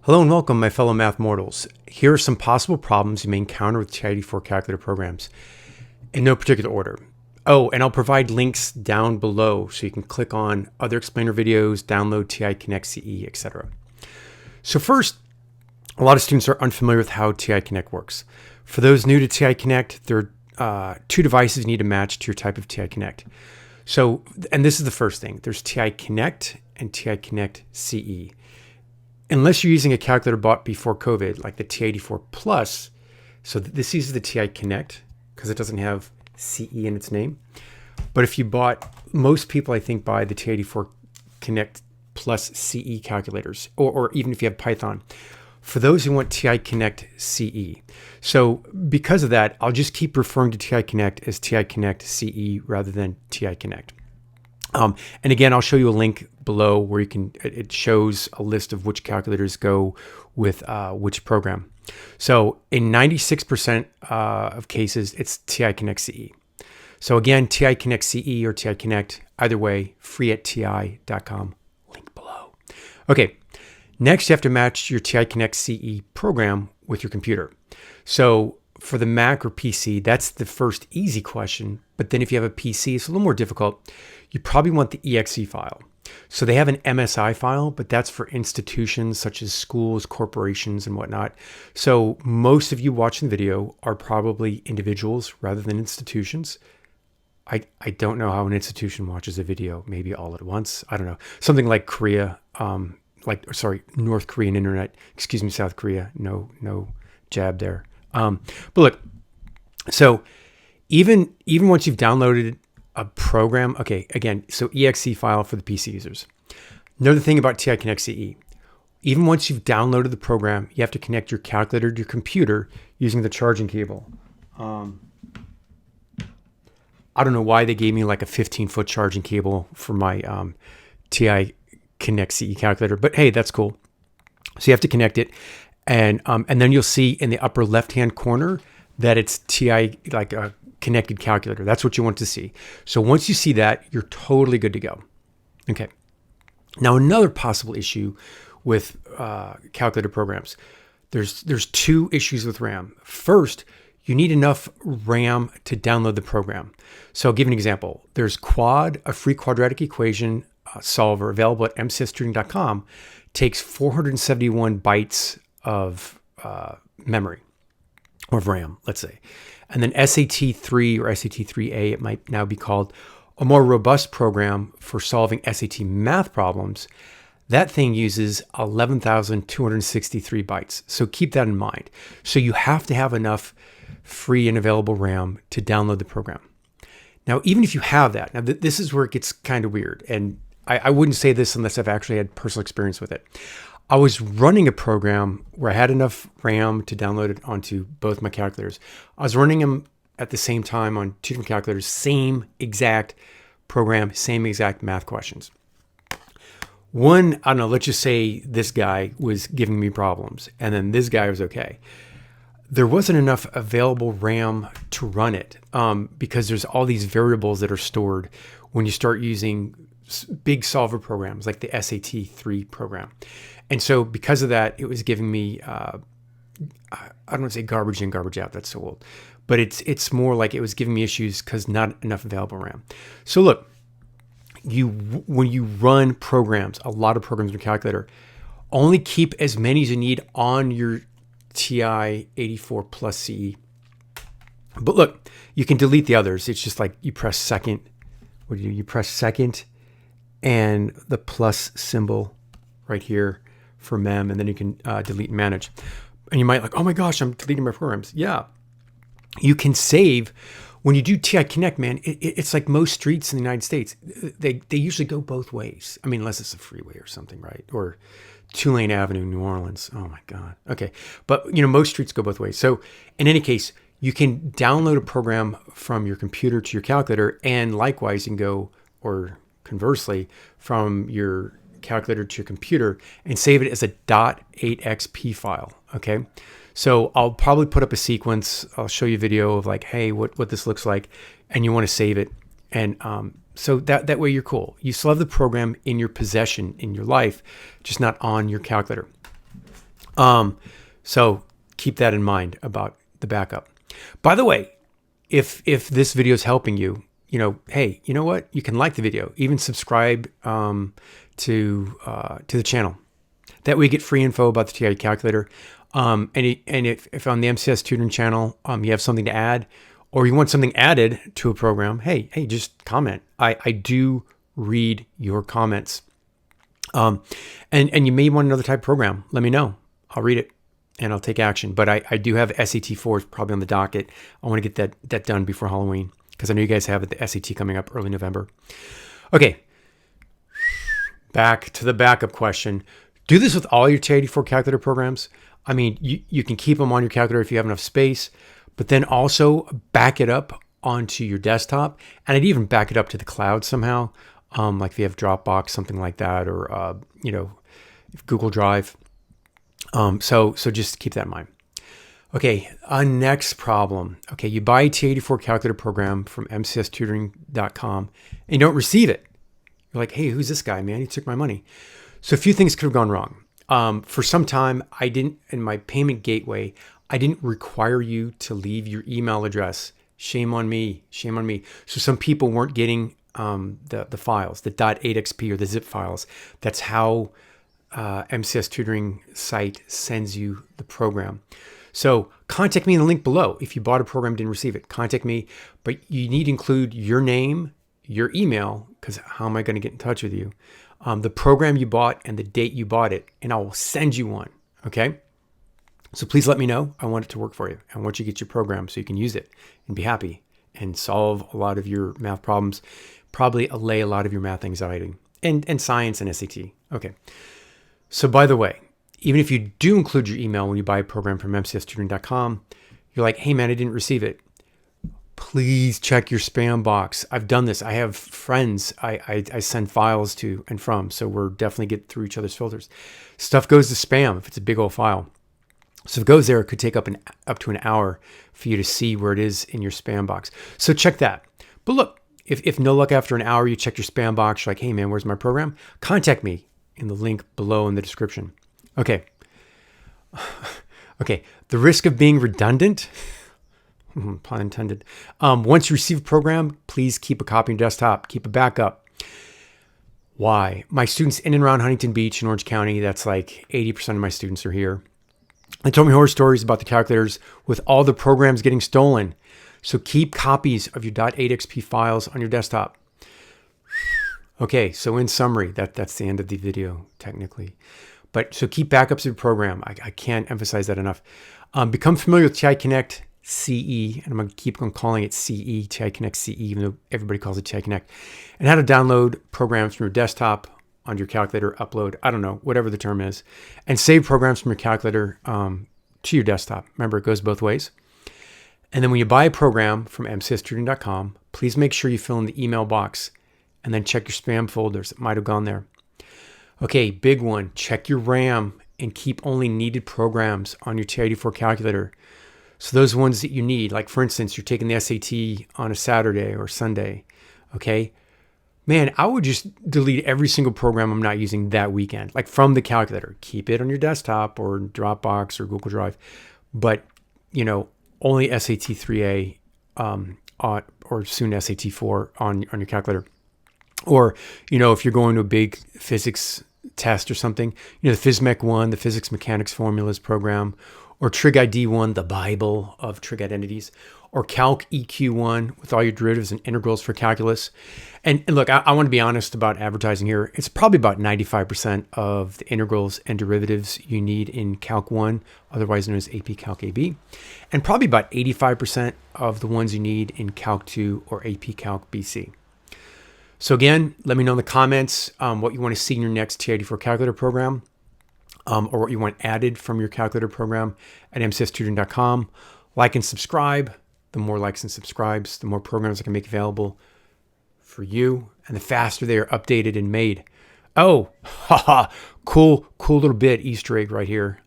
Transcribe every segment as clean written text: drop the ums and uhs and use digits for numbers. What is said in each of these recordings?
Hello and welcome, my fellow math mortals. Here are some possible problems you may encounter with TI84 calculator programs, in no particular order. Oh, and I'll provide links down below so you can click on other explainer videos, download TI Connect CE, etc. So first, a lot of students are unfamiliar with how TI Connect works. For those new to TI Connect, there are two devices you need to match to your type of TI Connect. So, and this is the first thing. There's TI Connect and TI Connect CE. Unless you're using a calculator bought before COVID, like the TI84 Plus, so this uses the TI Connect because it doesn't have CE in its name. But if you bought, most people I think buy the TI84 Connect Plus CE calculators, or even if you have Python. For those who want TI Connect CE. So because of that, I'll just keep referring to TI Connect as TI Connect CE rather than TI Connect. And again, I'll show you a link below where you can, it shows a list of which calculators go with which program. So in 96% of cases, it's TI Connect CE. So again, TI Connect CE or TI Connect, either way, free at ti.com, link below. Okay, next you have to match your TI Connect CE program with your computer. So for the Mac or PC, that's the first easy question. But then if you have a PC, it's a little more difficult. You probably want the exe file. So they have an MSI file, but that's for institutions such as schools, corporations, and whatnot. So most of you watching the video are probably individuals rather than institutions. I don't know how an institution watches a video, maybe all at once. I don't know. Something like Korea, North Korean internet, South Korea, no jab there. But look, so even once you've downloaded a program, okay, again, so exe file for the PC users. Another thing about TI Connect CE, even once you've downloaded the program, you have to connect your calculator to your computer using the charging cable. I don't know why they gave me like a 15-foot charging cable for my TI Connect CE calculator, but hey, that's cool. So you have to connect it. And then you'll see in the upper left-hand corner that it's TI, like a connected calculator. That's what you want to see. So once you see that, you're totally good to go. Okay. Now, another possible issue with calculator programs, there's two issues with RAM. First, you need enough RAM to download the program. So I'll give an example. There's Quad, a free quadratic equation solver available at mcstudent.com, takes 471 bytes of memory or of RAM, let's say. And then SAT3 or SAT3A, it might now be called, a more robust program for solving SAT math problems. That thing uses 11,263 bytes. So keep that in mind. So you have to have enough free and available RAM to download the program. Now, even if you have that, now this is where it gets kind of weird. And I wouldn't say this unless I've actually had personal experience with it. I was running a program where I had enough RAM to download it onto both my calculators. I was running them at the same time on two different calculators, same exact program, same exact math questions. One, I don't know, let's just say this guy was giving me problems and then this guy was okay. There wasn't enough available RAM to run it because there's all these variables that are stored when you start using big solver programs like the SAT3 program. And so because of that, it was giving me, I don't want to say garbage in, garbage out. That's so old. But it's more like it was giving me issues because not enough available RAM. So look, when you run programs, a lot of programs in your calculator, only keep as many as you need on your TI84 Plus CE. But look, you can delete the others. It's just like you press second. What do you do? You press second and the plus symbol right here for mem, and then you can delete and manage. And you might like, oh my gosh, I'm deleting my programs. Yeah, you can save. When you do TI Connect, man, it's like most streets in the United States. They usually go both ways. I mean, unless it's a freeway or something, right? Or Tulane Avenue, New Orleans. Oh my God. Okay. But most streets go both ways. So in any case, you can download a program from your computer to your calculator, and likewise you can go, or conversely, from your calculator to your computer and save it as a .8xp file. Okay. So I'll probably put up a sequence. I'll show you a video of like, hey, what this looks like, and you want to save it. And so that way you're cool. You still have the program in your possession in your life, just not on your calculator. So keep that in mind about the backup. By the way, if this video is helping you, hey, you know what? You can like the video, even subscribe to the channel. That way you get free info about the TI calculator. And if on the MCS tutoring channel, you have something to add, or you want something added to a program, hey, just comment. I do read your comments. And you may want another type of program. Let me know. I'll read it and I'll take action. But I do have SAT4 probably on the docket. I want to get that done before Halloween, because I know you guys have the SAT coming up early November. Okay, back to the backup question. Do this with all your TI84 calculator programs. I mean, you can keep them on your calculator if you have enough space, but then also back it up onto your desktop. And I'd even back it up to the cloud somehow, like if you have Dropbox, something like that, or Google Drive. So just keep that in mind. Okay, next problem. Okay, you buy a TI84 calculator program from mcstutoring.com and you don't receive it. You're like, hey, who's this guy, man? He took my money. So a few things could have gone wrong. For some time, I didn't, in my payment gateway, I didn't require you to leave your email address. Shame on me. So some people weren't getting the files, the .8xp or the zip files. That's how MCS tutoring site sends you the program. So contact me in the link below. If you bought a program, didn't receive it, contact me. But you need to include your name, your email, because how am I going to get in touch with you? The program you bought and the date you bought it, and I will send you one. Okay? So please let me know. I want it to work for you. I want you to get your program so you can use it and be happy and solve a lot of your math problems, probably allay a lot of your math anxiety and science and SAT. Okay. So by the way, even if you do include your email when you buy a program from mcstutoring.com, you're like, hey man, I didn't receive it. Please check your spam box. I've done this. I have friends I send files to and from, so we're definitely get through each other's filters. Stuff goes to spam if it's a big old file. So if it goes there, it could take up to an hour for you to see where it is in your spam box. So check that. But look, if no luck after an hour, you check your spam box, you're like, hey man, where's my program? Contact me in the link below in the description. Okay. Okay. The risk of being redundant, pun intended. Once you receive a program, please keep a copy on your desktop. Keep a backup. Why? My students in and around Huntington Beach in Orange County, that's like 80% of my students are here. They told me horror stories about the calculators with all the programs getting stolen. So keep copies of your .8xp files on your desktop. Okay, so in summary, that's the end of the video, technically. But so keep backups of your program. I can't emphasize that enough. Become familiar with TI Connect CE, and I'm going to keep on calling it CE, TI Connect CE, even though everybody calls it TI Connect, and how to download programs from your desktop onto your calculator, upload, I don't know, whatever the term is, and save programs from your calculator to your desktop. Remember, it goes both ways. And then when you buy a program from mcstutoring.com, please make sure you fill in the email box and then check your spam folders. It might have gone there. Okay, big one. Check your RAM and keep only needed programs on your TI84 calculator. So those ones that you need, like for instance, you're taking the SAT on a Saturday or Sunday, okay? Man, I would just delete every single program I'm not using that weekend, like from the calculator. Keep it on your desktop or Dropbox or Google Drive, but only SAT 3A or soon SAT 4 on your calculator. Or, if you're going to a big physics test or something, the PhysMech 1, the physics mechanics formulas program, or Trig ID 1, the Bible of trig identities, or Calc EQ 1 with all your derivatives and integrals for calculus. And look, I want to be honest about advertising here. It's probably about 95% of the integrals and derivatives you need in Calc 1, otherwise known as AP Calc AB, and probably about 85% of the ones you need in Calc 2 or AP Calc BC. So again, let me know in the comments what you want to see in your next TI84 calculator program, or what you want added from your calculator program at mcstutoring.com. Like and subscribe. The more likes and subscribes, the more programs I can make available for you, and the faster they are updated and made. Oh, haha, cool little bit, Easter egg right here.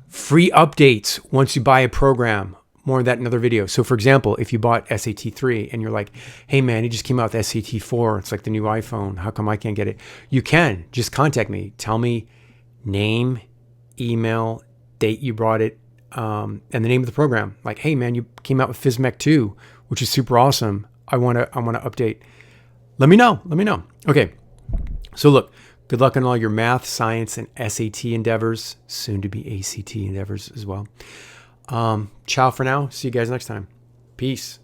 Free updates once you buy a program. More of that in another video. So for example, if you bought SAT 3 and you're like, hey man, he just came out with SAT 4. It's like the new iPhone. How come I can't get it? You can. Just contact me. Tell me name, email, date you brought it, and the name of the program. Like, hey man, you came out with FISMEC 2, which is super awesome. I want to update. Let me know. Okay. So look, good luck on all your math, science, and SAT endeavors, soon to be ACT endeavors as well. Ciao for now. See you guys next time. Peace.